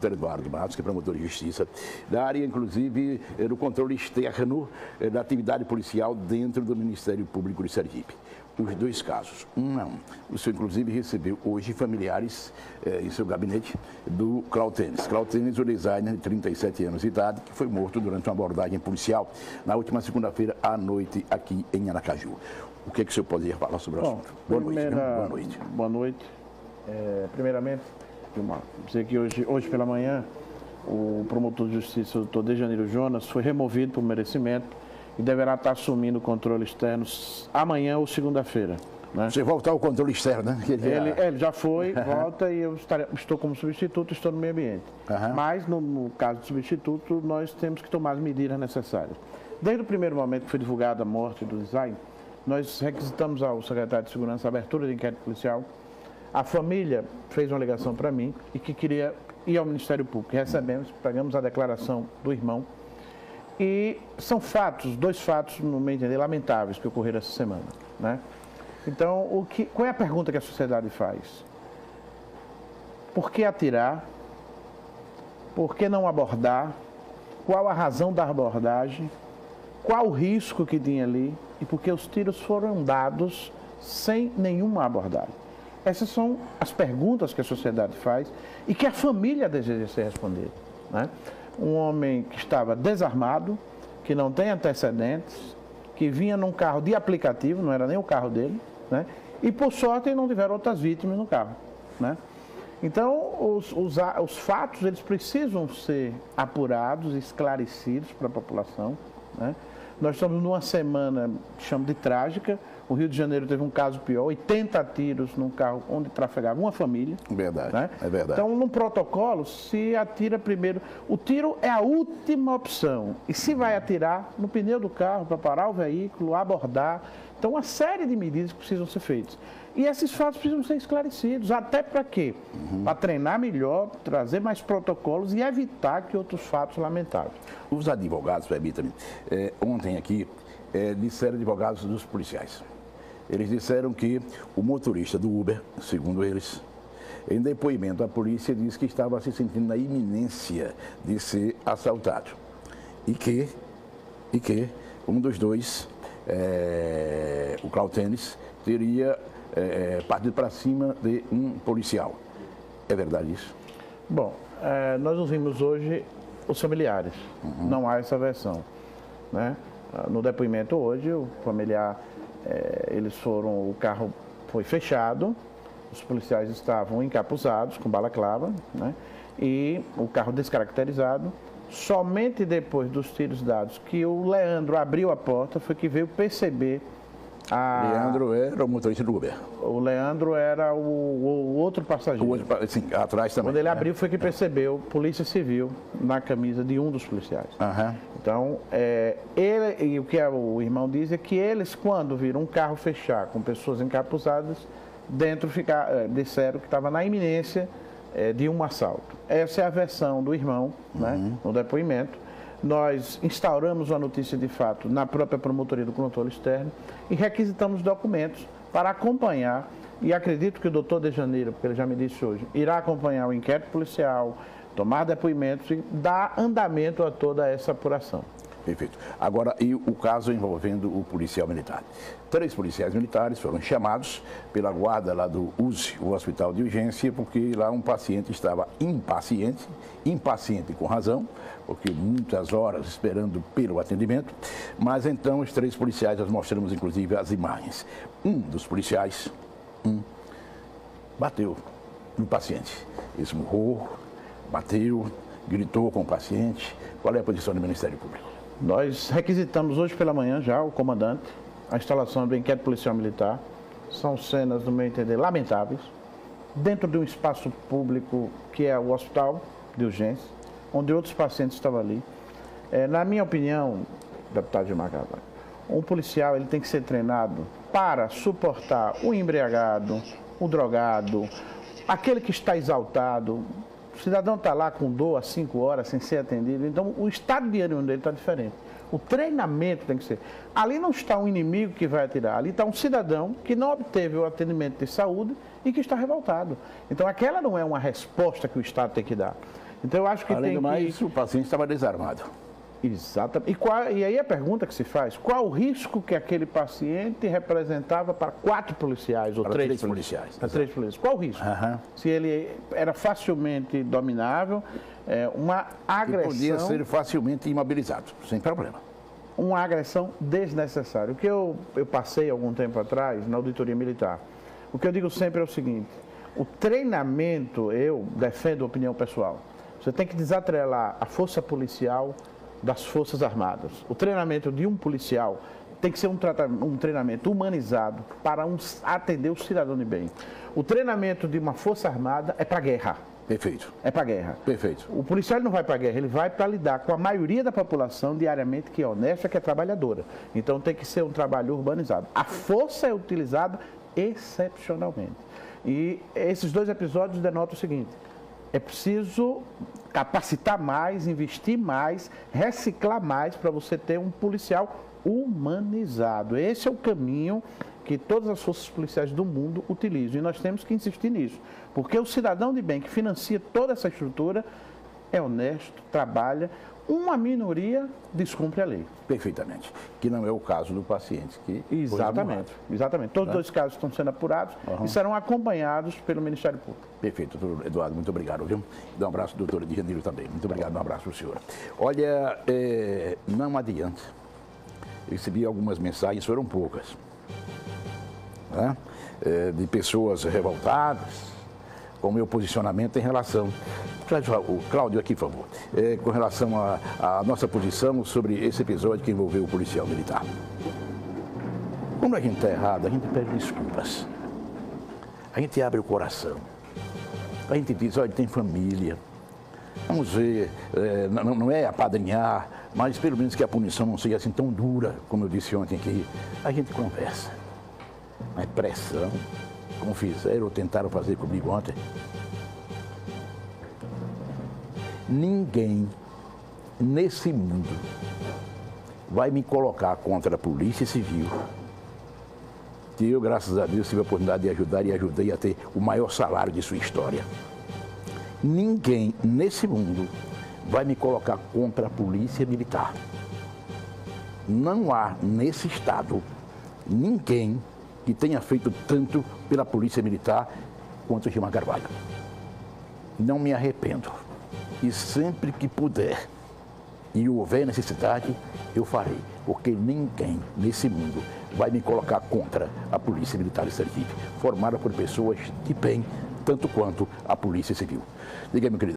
doutor Eduardo Matos, que é promotor de justiça, da área, inclusive, do controle externo da atividade policial dentro do Ministério Público de Sergipe. Os dois casos. O senhor, inclusive, recebeu hoje familiares em seu gabinete do Clautenes. Clautenes, o designer de 37 anos de idade, que foi morto durante uma abordagem policial na última segunda-feira à noite aqui em Aracaju. O que é que o senhor poderia falar sobre o assunto? Boa noite. Boa noite. Boa noite. Primeiramente, dizer que hoje pela manhã, o promotor de justiça, o doutor Dejaniro Jonas, foi removido por merecimento e deverá estar assumindo o controle externo amanhã ou segunda-feira. Né? Você voltar ao controle externo, né? Ele já foi, volta e eu estou como substituto, estou no meio ambiente. Mas, no caso de substituto, nós temos que tomar as medidas necessárias. Desde o primeiro momento que foi divulgada a morte do design, nós requisitamos ao secretário de Segurança a abertura de inquérito policial. A família fez uma ligação para mim e que queria ir ao Ministério Público. Recebemos, pegamos a declaração do irmão. E são fatos, dois fatos, no meu entender, lamentáveis que ocorreram essa semana. Né? Então, qual é a pergunta que a sociedade faz? Por que atirar? Por que não abordar? Qual a razão da abordagem? Qual o risco que tinha ali? E por que os tiros foram dados sem nenhuma abordagem? Essas são as perguntas que a sociedade faz e que a família deseja ser respondida. Né? Um homem que estava desarmado, que não tem antecedentes, que vinha num carro de aplicativo, não era nem o carro dele, né? E por sorte não tiveram outras vítimas no carro. Né? Então, os fatos eles precisam ser apurados, esclarecidos para a população. Né? Nós estamos numa semana, que chamo de trágica. O Rio de Janeiro teve um caso pior, 80 tiros num carro onde trafegava uma família. Verdade, né? É verdade. Então, num protocolo, se atira primeiro. O tiro é a última opção. E se vai atirar no pneu do carro para parar o veículo, abordar. Então, uma série de medidas que precisam ser feitas. E esses fatos precisam ser esclarecidos. Até para quê? Para treinar melhor, trazer mais protocolos e evitar que outros fatos lamentáveis. Os advogados, permita-me, ontem aqui, disseram advogados dos policiais. Eles disseram que o motorista do Uber, segundo eles, em depoimento à polícia, disse que estava se sentindo na iminência de ser assaltado. E que um dos dois, o Clautenes, teria partido para cima de um policial. É verdade isso? Bom, nós ouvimos hoje os familiares. Não há essa versão. Né? No depoimento hoje, o familiar... o carro foi fechado, os policiais estavam encapuzados com balaclava, né? E o carro descaracterizado. Somente depois dos tiros dados que o Leandro abriu a porta foi que veio perceber Leandro era o motorista do Uber. O Leandro era o outro passageiro. Sim, atrás também. Quando ele abriu foi que percebeu Polícia Civil na camisa de um dos policiais. Então, e o que o irmão diz é que eles, quando viram um carro fechar com pessoas encapuzadas, dentro disseram que estava na iminência de um assalto. Essa é a versão do irmão, né, no depoimento. Nós instauramos a notícia de fato na própria promotoria do controle externo e requisitamos documentos para acompanhar, e acredito que o doutor Dejaniro, porque ele já me disse hoje, irá acompanhar o inquérito policial, tomar depoimentos e dar andamento a toda essa apuração. Perfeito. Agora, e o caso envolvendo o policial militar? 3 policiais militares foram chamados pela guarda lá do USE, o Hospital de Urgência, porque lá um paciente estava impaciente com razão, porque muitas horas esperando pelo atendimento, mas então os 3 policiais, nós mostramos inclusive as imagens. Um dos policiais bateu no paciente, esmurrou, bateu, gritou com o paciente. Qual é a posição do Ministério Público? Nós requisitamos hoje pela manhã já o comandante, a instalação do inquérito policial militar. São cenas, no meu entender, lamentáveis, dentro de um espaço público que é o hospital de urgência, onde outros pacientes estavam ali. Na minha opinião, deputado Gilmar Carvalho, um policial ele tem que ser treinado para suportar o embriagado, o drogado, aquele que está exaltado. O cidadão está lá com dor há 5 horas sem ser atendido, então o estado de ânimo dele está diferente. O treinamento tem que ser. Ali não está um inimigo que vai atirar, ali está um cidadão que não obteve o atendimento de saúde e que está revoltado. Então aquela não é uma resposta que o Estado tem que dar. Então eu acho que além do mais, o paciente estava desarmado. Exatamente. E aí a pergunta que se faz, qual o risco que aquele paciente representava para 4 policiais ou para 3 três policiais? Para 3 policiais. Qual o risco? Se ele era facilmente dominável, uma agressão... E podia ser facilmente imobilizado, sem problema. Uma agressão desnecessária. O que eu passei algum tempo atrás na auditoria militar, o que eu digo sempre é o seguinte, o treinamento, eu defendo a opinião pessoal, você tem que desatrelar a força policial das Forças Armadas. O treinamento de um policial tem que ser um treinamento humanizado para atender o cidadão de bem. O treinamento de uma Força Armada é para a guerra. Perfeito. É para a guerra. Perfeito. O policial não vai para a guerra, ele vai para lidar com a maioria da população diariamente que é honesta, que é trabalhadora. Então tem que ser um trabalho urbanizado. A força é utilizada excepcionalmente. E esses 2 episódios denotam o seguinte: é preciso capacitar mais, investir mais, reciclar mais para você ter um policial humanizado. Esse é o caminho que todas as forças policiais do mundo utilizam e nós temos que insistir nisso, porque o cidadão de bem que financia toda essa estrutura é honesto, trabalha, uma minoria descumpre a lei. Perfeitamente. Que não é o caso do paciente. Exatamente. Todos os 2 casos estão sendo apurados e serão acompanhados pelo Ministério Público. Perfeito, doutor Eduardo, muito obrigado, viu? Dá um abraço, doutor Edjaniro, também. Muito obrigado, um abraço para o senhor. Olha, não adianta. Eu recebi algumas mensagens, foram poucas, né? De pessoas revoltadas com o meu posicionamento em relação... O Cláudio aqui, por favor. Com relação à nossa posição sobre esse episódio que envolveu o policial militar. Quando a gente está errado, a gente pede desculpas. A gente abre o coração. A gente diz, olha, tem família. Vamos ver, não é apadrinhar, mas pelo menos que a punição não seja assim tão dura, como eu disse ontem aqui. A gente conversa. Mas pressão, como fizeram ou tentaram fazer comigo ontem. Ninguém nesse mundo vai me colocar contra a Polícia Civil, que eu, graças a Deus, tive a oportunidade de ajudar e ajudei a ter o maior salário de sua história. Ninguém nesse mundo vai me colocar contra a Polícia Militar. Não há nesse estado ninguém que tenha feito tanto pela Polícia Militar quanto o Gilmar Carvalho. Não me arrependo. E sempre que puder e houver necessidade, eu farei. Porque ninguém nesse mundo vai me colocar contra a Polícia Militar de Sergipe, formada por pessoas de bem, tanto quanto a Polícia Civil. Diga, meu querido.